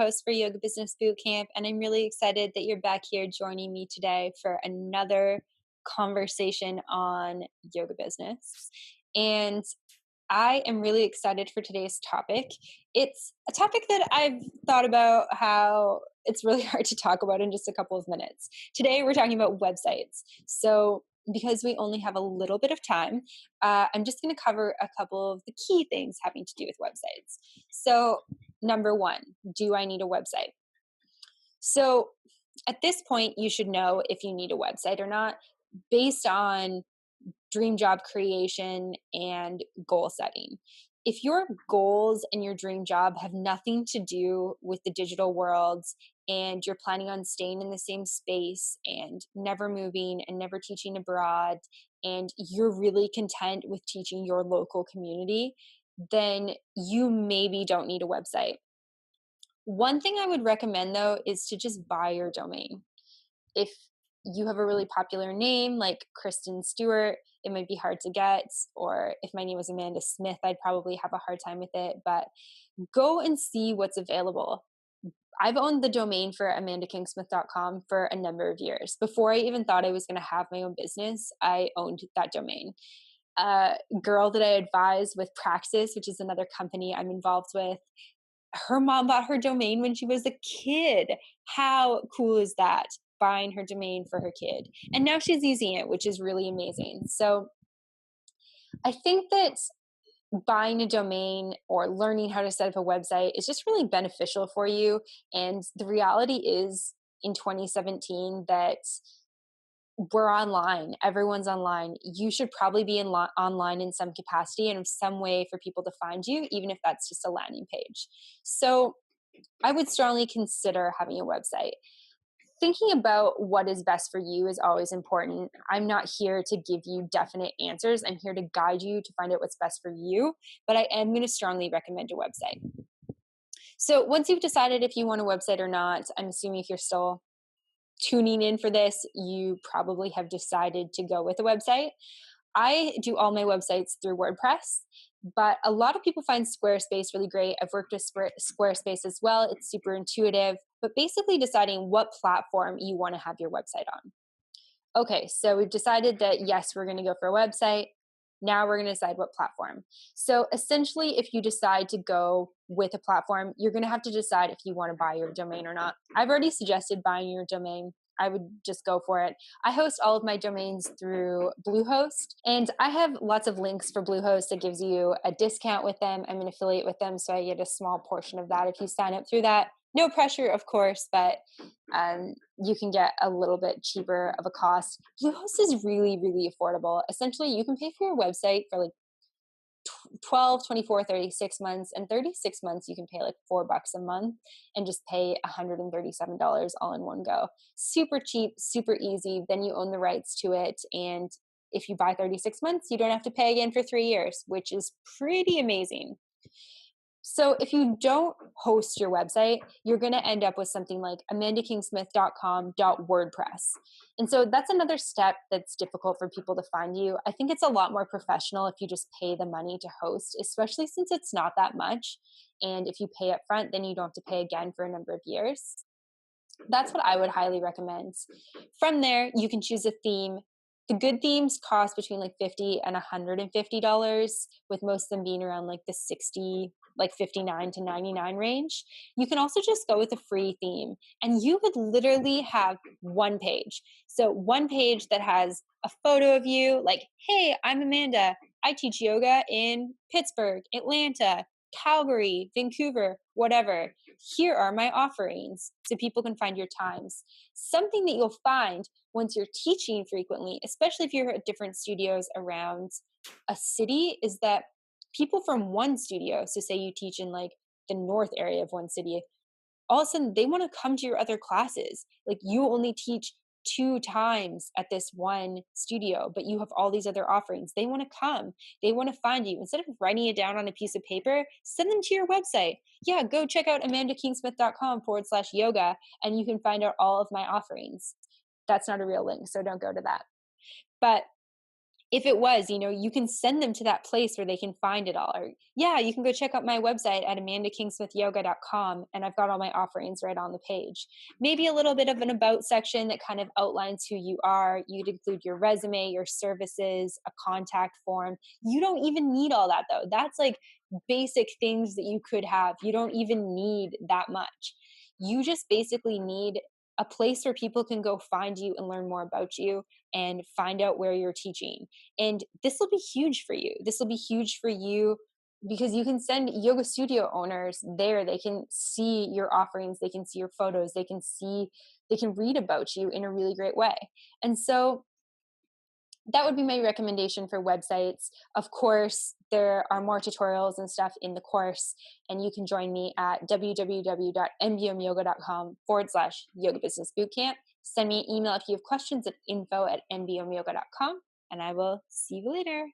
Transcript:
host for Yoga Business Bootcamp, and I'm really excited that you're back here joining me today for another conversation on yoga business. And I am really excited for today's topic. It's a topic that I've thought about how it's really hard to talk about in just a couple of minutes. Today, we're talking about websites. So, because we only have a little bit of time, I'm just going to cover a couple of the key things having to do with websites. So, number one, do I need a website? So, at this point, you should know if you need a website or not based on dream job creation and goal setting. If your goals and your dream job have nothing to do with the digital world and you're planning on staying in the same space and never moving and never teaching abroad, and you're really content with teaching your local community, then you maybe don't need a website. One thing I would recommend though is to just buy your domain. If you have a really popular name like Kristen Stewart, it might be hard to get. Or if my name was Amanda Smith, I'd probably have a hard time with it. But go and see what's available. I've owned the domain for amandakingsmith.com for a number of years. Before I even thought I was going to have my own business, I owned that domain. A girl that I advise with Praxis, which is another company I'm involved with, her mom bought her domain when she was a kid. How cool is that? Buying her domain for her kid. And now she's using it, which is really amazing. So I think that buying a domain or learning how to set up a website is just really beneficial for you. And the reality is in 2017 that we're online. Everyone's online. You should probably be online in some capacity and in some way for people to find you, even if that's just a landing page. So I would strongly consider having a website. Thinking about what is best for you is always important. I'm not here to give you definite answers. I'm here to guide you to find out what's best for you, but I am going to strongly recommend a website. So once you've decided if you want a website or not, I'm assuming if you're still tuning in for this, you probably have decided to go with a website. I do all my websites through WordPress, but a lot of people find Squarespace really great. I've worked with Squarespace as well. It's super intuitive, but basically deciding what platform you want to have your website on. Okay, so we've decided that yes, we're going to go for a website. Now we're going to decide what platform. So essentially, if you decide to go with a platform, you're going to have to decide if you want to buy your domain or not. I've already suggested buying your domain. I would just go for it. I host all of my domains through Bluehost, and I have lots of links for Bluehost that gives you a discount with them. I'm an affiliate with them, so I get a small portion of that if you sign up through that. No pressure, of course, but you can get a little bit cheaper of a cost. Bluehost is really, really affordable. Essentially, you can pay for your website for like 12, 24, 36 months. And 36 months, you can pay like $4 a month and just pay $137 all in one go. Super cheap, super easy. Then you own the rights to it. And if you buy 36 months, you don't have to pay again for 3 years, which is pretty amazing. So if you don't host your website, you're going to end up with something like amandakingsmith.com.wordpress. And so that's another step that's difficult for people to find you. I think it's a lot more professional if you just pay the money to host, especially since it's not that much. And if you pay up front, then you don't have to pay again for a number of years. That's what I would highly recommend. From there, you can choose a theme. The good themes cost between like $50 and $150, with most of them being around like the 60, like 59 to 99 range. You can also just go with a free theme, and you would literally have one page. So one page that has a photo of you, like, hey, I'm Amanda. I teach yoga in Pittsburgh, Atlanta, Calgary, Vancouver, whatever. Here are my offerings so people can find your times. Something that you'll find once you're teaching frequently, especially if you're at different studios around a city, is that people from one studio, so say you teach in like the north area of one city, all of a sudden they want to come to your other classes. Like you only teach 2 times at this one studio, but you have all these other offerings. They want to come. They want to find you. Instead of writing it down on a piece of paper, send them to your website. Yeah, go check out amandakingsmith.com/yoga, and you can find out all of my offerings. That's not a real link, so don't go to that. But if it was, you can send them to that place where they can find it all. Or, yeah, you can go check out my website at amandakingsmithyoga.com, and I've got all my offerings right on the page. Maybe a little bit of an about section that kind of outlines who you are. You'd include your resume, your services, a contact form. You don't even need all that, though. That's like basic things that you could have. You don't even need that much. You just basically need a place where people can go find you and learn more about you and find out where you're teaching. And this will be huge for you. This will be huge for you because you can send yoga studio owners there. They can see your offerings, they can see your photos, they can read about you in a really great way. And so that would be my recommendation for websites. Of course, there are more tutorials and stuff in the course, and you can join me at www.mbomyoga.com/yoga business bootcamp. Send me an email if you have questions at info@mbomyoga.com, and I will see you later.